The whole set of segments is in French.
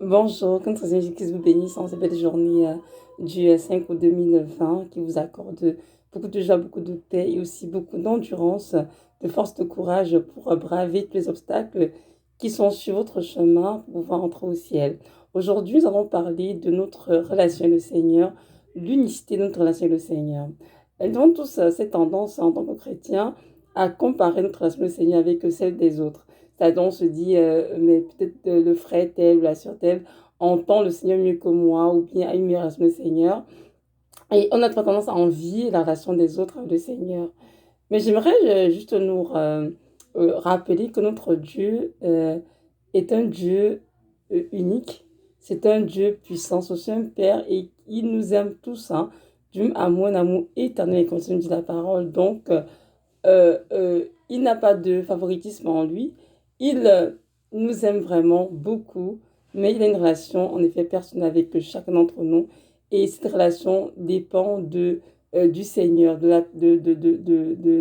Bonjour, que notre Seigneur Jésus vous bénisse en cette belle journée du 5 août 2020 qui vous accorde beaucoup de joie, beaucoup de paix et aussi beaucoup d'endurance, de force, de courage pour braver tous les obstacles qui sont sur votre chemin pour pouvoir entrer au ciel. Aujourd'hui, nous allons parler de notre relation avec le Seigneur, l'unicité de notre relation avec le Seigneur. Nous avons tous cette tendance en tant que chrétiens à comparer notre relation avec le Seigneur avec celle des autres. C'est-à-dire, on se dit, mais peut-être le frère tel ou la sœur telle entend le Seigneur mieux que moi ou bien a une meilleure relation avec le Seigneur. Et on a trop tendance à envier la relation des autres avec le Seigneur. Mais j'aimerais juste nous rappeler que notre Dieu est un Dieu unique. C'est un Dieu puissant, c'est aussi un Père et il nous aime tous. Hein, Dieu amour, un amour éternel, comme dit la parole. Donc, il n'a pas de favoritisme en lui. Il nous aime vraiment beaucoup, mais il a une relation en effet personnelle avec chacun d'entre nous. Et cette relation dépend du Seigneur, de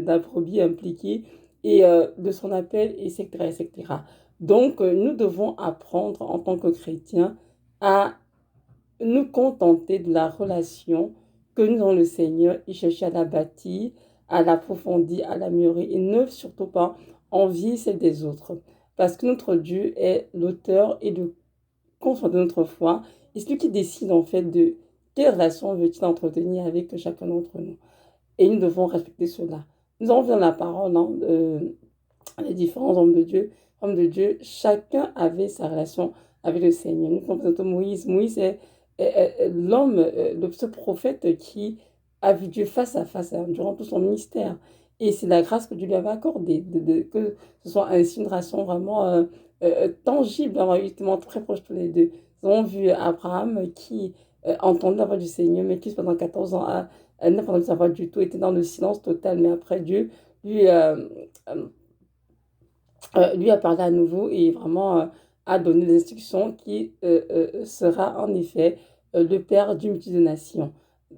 la brebis impliquée et de son appel, etc., etc. Donc, nous devons apprendre en tant que chrétiens à nous contenter de la relation que nous avons le Seigneur et chercher à la bâtir, à l'approfondir, à l'améliorer et ne surtout pas envier celle des autres. Parce que notre Dieu est l'auteur et le consommateur de notre foi et celui qui décide en fait de quelle relation veut-il entretenir avec chacun d'entre nous. Et nous devons respecter cela. Nous avons vu dans la parole, hein, les différents hommes de Dieu, chacun avait sa relation avec le Seigneur. Nous comprenons Moïse. Moïse est l'homme, ce prophète qui a vu Dieu face à face durant tout son ministère. Et c'est la grâce que Dieu lui avait accordée, que ce soit ainsi une relation vraiment tangible, vraiment justement très proche tous les deux. Nous avons vu Abraham qui entendait la voix du Seigneur, mais qui pendant 14 ans n'a pas entendu sa voix du tout, était dans le silence total. Mais après Dieu lui, lui a parlé à nouveau et vraiment a donné des instructions qui sera en effet le père d'une multitude de nations.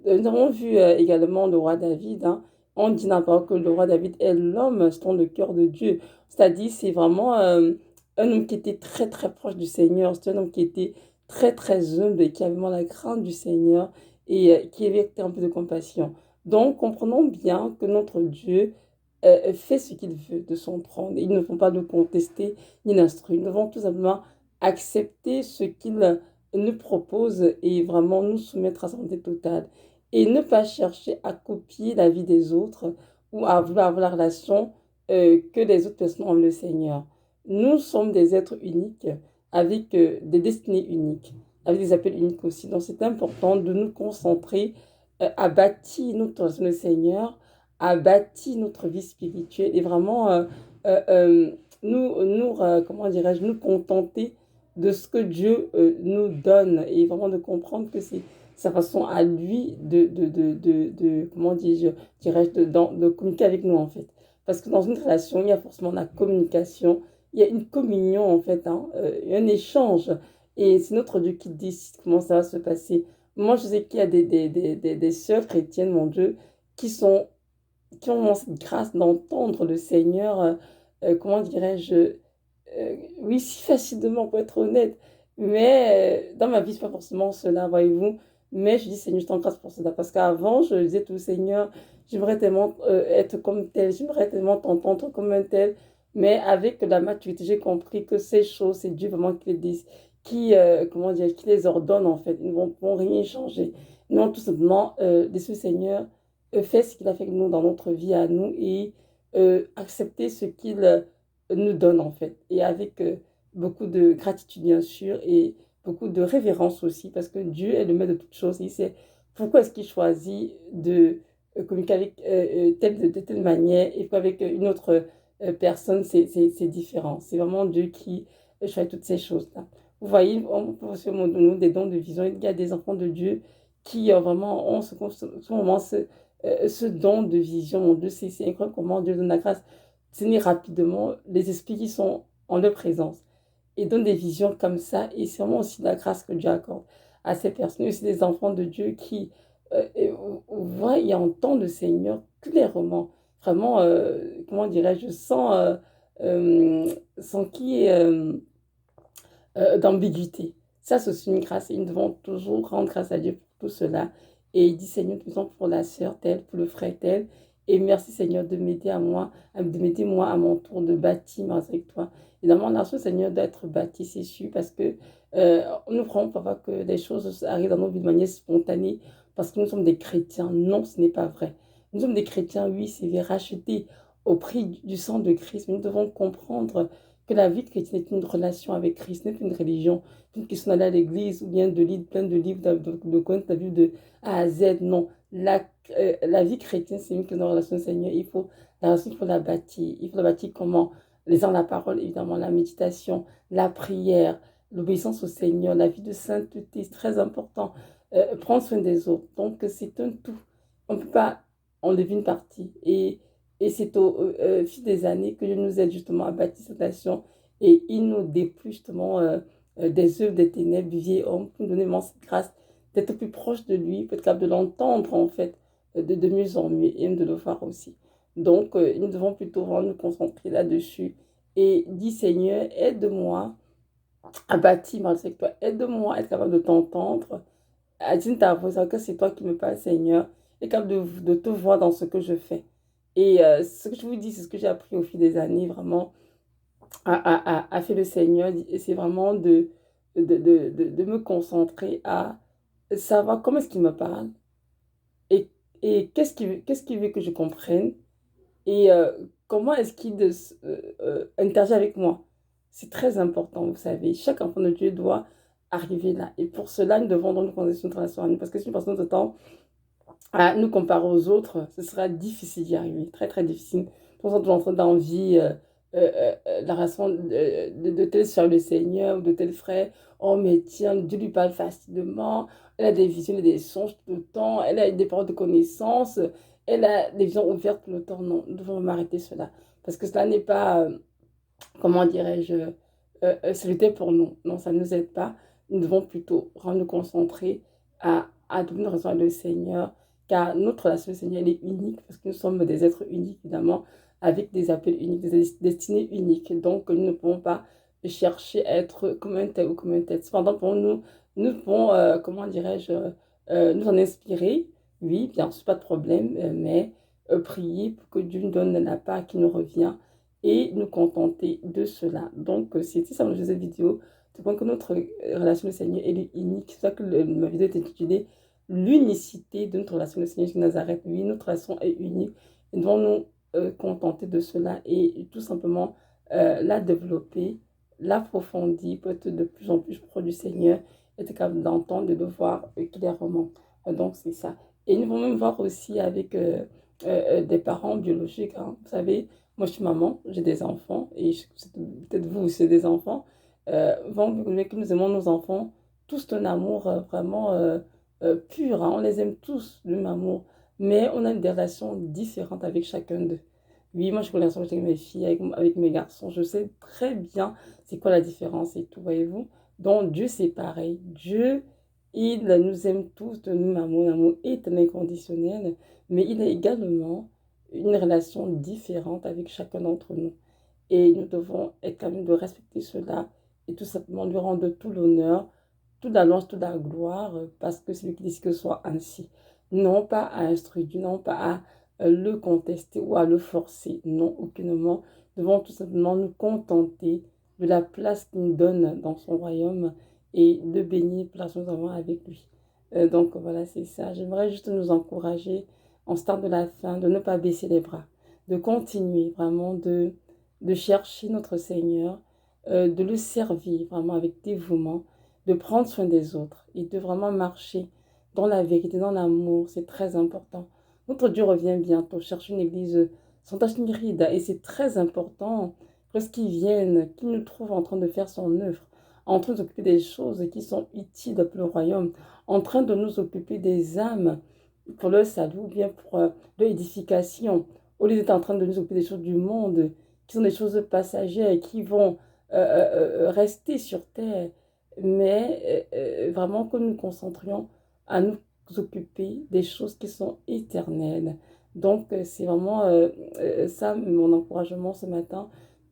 Nous avons vu également le roi David. Hein. On dit n'importe que le roi David est l'homme selon le cœur de Dieu. C'est-à-dire, c'est vraiment un homme qui était très très proche du Seigneur. C'est un homme qui était très très humble et qui avait vraiment la crainte du Seigneur et qui avait un peu de compassion. Donc, comprenons bien que notre Dieu fait ce qu'il veut de son trône. Ils ne vont pas le contester ni l'instruire. Ils devons tout simplement accepter ce qu'il nous propose et vraiment nous soumettre à sa volonté totale. Et ne pas chercher à copier la vie des autres ou à vouloir avoir la relation que les autres personnes ont avec le Seigneur. Nous sommes des êtres uniques avec des destinées uniques, avec des appels uniques aussi. Donc c'est important de nous concentrer à bâtir notre relation avec le Seigneur, a bâti notre vie spirituelle et vraiment euh, euh, comment dirais-je, nous contenter de ce que Dieu nous donne et vraiment de comprendre que c'est sa façon à lui comment dirais-je, de communiquer avec nous en fait. Parce que dans une relation, il y a forcément la communication, il y a une communion en fait, hein, un échange. Et c'est notre Dieu qui décide comment ça va se passer. Moi, je sais qu'il y a des sœurs chrétiennes, mon Dieu, qui sont qui ont cette grâce d'entendre le Seigneur, comment dirais-je, oui, si facilement pour être honnête. Mais dans ma vie, c'est pas forcément cela, voyez-vous. Mais je dis, Seigneur, je t'en grâce pour cela. Parce qu'avant, je disais tout, Seigneur, j'aimerais tellement être comme tel, j'aimerais tellement t'entendre comme un tel. Mais avec la maturité, j'ai compris que ces choses, c'est Dieu vraiment qui les dit, comment dire, qui les ordonne en fait. Ils ne vont rien changer. Non, tout simplement, laissez le Seigneur fait ce qu'il a fait avec nous dans notre vie à nous et accepter ce qu'il nous donne en fait. Et avec beaucoup de gratitude bien sûr et beaucoup de révérence aussi parce que Dieu est le maître de toutes choses. Et il sait pourquoi est-ce qu'il choisit de communiquer avec de telle manière et qu'avec une autre personne, c'est différent. C'est vraiment Dieu qui choisit toutes ces choses-là. Vous voyez, on peut aussi nous des dons de vision. Il y a des enfants de Dieu qui vraiment ont ce don de vision. Mon Dieu, c'est incroyable comment Dieu donne la grâce. C'est rapidement les esprits qui sont en leur présence et donne des visions comme ça. Et c'est vraiment aussi la grâce que Dieu accorde à ces personnes. Aussi des enfants de Dieu qui voient et entendent le Seigneur clairement. Vraiment, comment dirais-je, sans qu'il y ait d'ambiguïté. Ça, c'est aussi une grâce et nous devons toujours rendre grâce à Dieu pour tout cela. Et il dit, Seigneur, nous sommes pour la sœur telle, pour le frère tel. Et merci, Seigneur, de m'aider à moi, de m'aider moi à mon tour de bâtir avec toi. Évidemment, la chose, Seigneur, d'être bâti, c'est sûr, parce que nous croyons parfois que des choses arrivent dans nos vies de manière spontanée, parce que nous sommes des chrétiens. Non, ce n'est pas vrai. Nous sommes des chrétiens, oui, c'est vrai, rachetés au prix du sang de Christ. Mais nous devons comprendre que la vie chrétienne est une relation avec Christ, n'est une religion, une question d'aller à l'église ou bien de lire plein de livres, de connaître la Bible de A à Z. Non, la vie chrétienne, c'est une question de relation au Seigneur. La relation, il faut la bâtir. Il faut la bâtir comment? Lisant la parole, évidemment, la méditation, la prière, l'obéissance au Seigneur, la vie de sainteté, c'est très important. Prendre soin des autres. Donc, c'est un tout. On ne peut pas enlever une partie. Et c'est au fil des années que Dieu nous aide justement à bâtir cette nation et il nous dépouille justement des œuvres des ténèbres du vieil homme pour nous donner cette grâce d'être plus proche de lui, pour être capable de l'entendre en fait de mieux en mieux et de le voir aussi. Donc nous devons plutôt vraiment nous concentrer là-dessus et dire Seigneur, aide-moi à bâtir ma avec toi, aide-moi à être capable de t'entendre, à dire ta voix, que c'est toi qui me parles Seigneur, et capable de te voir dans ce que je fais. Et ce que je vous dis, c'est ce que j'ai appris au fil des années, vraiment, à faire le Seigneur. Et c'est vraiment de me concentrer à savoir comment est-ce qu'il me parle et, et qu'est-ce qu'il veut que je comprenne et comment est-ce qu'il interagit avec moi. C'est très important, vous savez. Chaque enfant de Dieu doit arriver là. Et pour cela, nous devons donc nous conditions de relation à nous. Parce que si nous passons notre temps à nous comparer aux autres, ce sera difficile d'y arriver, très très difficile. Pour ça, en train d'envie la raison de tel sur le Seigneur ou de tel frère. Oh, mais tiens, Dieu lui parle facilement. Elle a des visions et des songes tout le temps. Elle a des paroles de connaissance. Elle a des visions ouvertes tout le temps. Non, nous devons m'arrêter cela. Parce que cela n'est pas, comment dirais-je, salutaire pour nous. Non, ça ne nous aide pas. Nous devons plutôt nous concentrer à donner une raison à le Seigneur, car notre relation au Seigneur, elle est unique, parce que nous sommes des êtres uniques, évidemment, avec des appels uniques, des destinées uniques. Donc, nous ne pouvons pas chercher à être comme un tel ou comme un tel. Cependant, pour nous, nous pouvons, comment dirais-je, nous en inspirer. Oui, bien sûr, pas de problème, mais prier pour que Dieu nous donne la part qui nous revient et nous contenter de cela. Donc, c'était ça mon cette vidéo. Tu vois que notre relation au Seigneur, elle est unique. C'est ça que ma vidéo est intitulée l'unicité de notre relation au Seigneur de Nazareth. Oui, notre relation est unique. Nous devons nous contenter de cela et tout simplement la développer, l'approfondir pour être de plus en plus proche du Seigneur, être capable d'entendre, de le voir clairement. Donc, c'est ça. Et nous devons même voir aussi avec des parents biologiques. Hein. Vous savez, moi, je suis maman, j'ai des enfants, et peut-être vous aussi des enfants. Que nous aimons nos enfants, tous d'un amour vraiment pur. Hein. On les aime tous d'un amour, mais on a des relations différentes avec chacun d'eux. Oui, moi, je connais la relation avec mes filles, avec mes garçons. Je sais très bien c'est quoi la différence et tout, voyez-vous. Donc, Dieu, c'est pareil. Dieu, il nous aime tous d'un amour, un amour éternel, inconditionnel, mais il a également une relation différente avec chacun d'entre nous. Et nous devons être capables de respecter cela et tout simplement lui rendre tout l'honneur, toute la louange, toute la gloire, parce que c'est lui qui décide que ce soit ainsi. Non pas à instruire, non pas à le contester ou à le forcer. Non, aucunement. Nous devons tout simplement nous contenter de la place qu'il nous donne dans son royaume et de bénir la que nous avons avec lui. Donc voilà, c'est ça. J'aimerais juste nous encourager en start de la fin, de ne pas baisser les bras, de continuer vraiment de chercher notre Seigneur, de le servir vraiment avec dévouement, de prendre soin des autres et de vraiment marcher dans la vérité, dans l'amour. C'est très important. Notre Dieu revient bientôt. Cherche une église sans tache ni ride. Et c'est très important lorsqu'ils viennent, qu'ils nous trouvent en train de faire son œuvre, en train d'occuper des choses qui sont utiles pour le royaume, en train de nous occuper des âmes pour leur salut ou bien pour leur édification, au lieu d'être en train de nous occuper des choses du monde, qui sont des choses passagères et qui vont rester sur terre, mais vraiment que nous nous concentrions à nous occuper des choses qui sont éternelles. Donc, c'est vraiment ça mon encouragement ce matin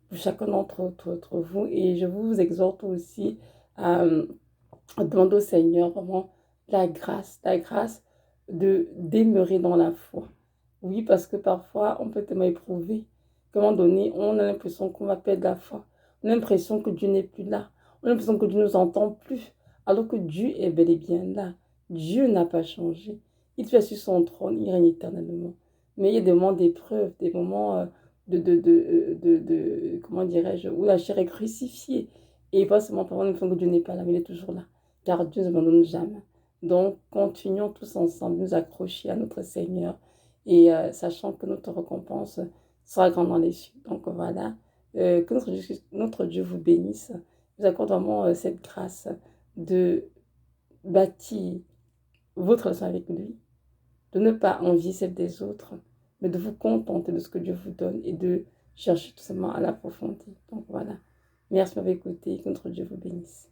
pour chacun d'entre vous. Et je vous exhorte aussi à demande au Seigneur vraiment la grâce de demeurer dans la foi. Oui, parce que parfois, on peut tellement éprouver qu'à un moment donné, on a l'impression qu'on va perdre la foi. On a l'impression que Dieu n'est plus là. On a l'impression que Dieu ne nous entend plus. Alors que Dieu est bel et bien là. Dieu n'a pas changé. Il fait sur son trône, il règne éternellement. Mais il y a des moments d'épreuve, des moments comment dirais-je, où la chair est crucifiée. Et pas seulement par l'impression que Dieu n'est pas là, mais il est toujours là. Car Dieu ne nous abandonne jamais. Donc, continuons tous ensemble, nous accrocher à notre Seigneur et sachant que notre récompense sera grande dans les cieux. Donc voilà, que notre Dieu vous bénisse, vous accorde vraiment cette grâce de bâtir votre relation avec lui, de ne pas envier celle des autres, mais de vous contenter de ce que Dieu vous donne et de chercher tout simplement à l'approfondir. Donc voilà, merci de m'avoir écouté, que notre Dieu vous bénisse.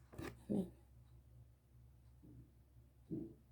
Amen.